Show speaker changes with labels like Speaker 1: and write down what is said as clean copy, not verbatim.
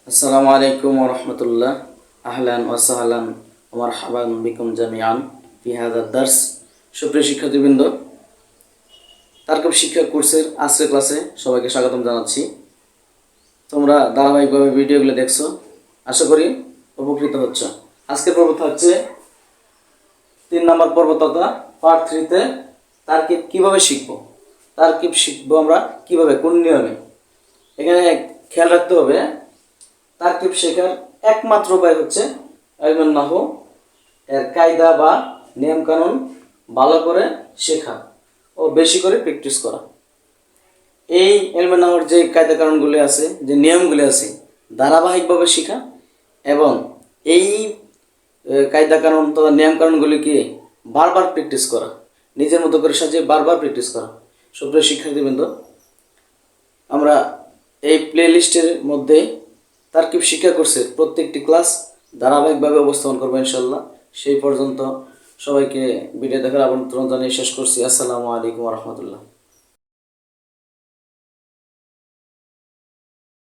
Speaker 1: আসসালামু আলাইকুম ওয়া রাহমাতুল্লাহ। আহলান ওয়া সাহলান ওয়া মারহাবান বিকুম জামিআন ফি হাযা দার্স। সুপ্রিয় শিক্ষার্থীবৃন্দ, তারকিব শিক্ষা কোর্সের আজকের ক্লাসে সবাইকে স্বাগতম জানাচ্ছি। তোমরা ধারাবাহিকভাবে ভিডিওগুলো দেখছো, আশা করি উপকৃত হচ্ছ। আজকের পর্ব থাকছে 3 নম্বর পর্ব তথা পার্ট 3-তে তারকিব কিভাবে শিখব। তারকিব শিখবো আমরা কিভাবে, কোন নিয়মে। এখানে খেয়াল রাখতে হবে, তারকিব শেখার একমাত্র উপায় হচ্ছে ইলমুন নাহু, এর কায়দা বা নিয়মকানুন ভালো করে শেখা ও বেশি করে প্র্যাকটিস করা। এই ইলমুন নাহুর যে কায়দা কানুনগুলি আছে, যে নিয়মগুলি আছে, ধারাবাহিকভাবে শেখা এবং এই কায়দা কানুন তথা নিয়ম কানুনগুলিকে বারবার প্র্যাকটিস করা, নিজের মতো করে সাজিয়ে বারবার প্র্যাকটিস করা। সুপ্রিয় শিক্ষার্থীবৃন্দ, আমরা এই প্লে লিস্টের মধ্যে তারকিব শিক্ষা কোর্সের প্রত্যেকটি ক্লাস ধারাবাহিকভাবে উপস্থাপন করবো ইনশাল্লাহ। সেই পর্যন্ত সবাইকে ভিডিও দেখার আমন্ত্রণ জানিয়ে শেষ করছি। আসসালামু আলাইকুম ওয়া রাহমাতুল্লাহ।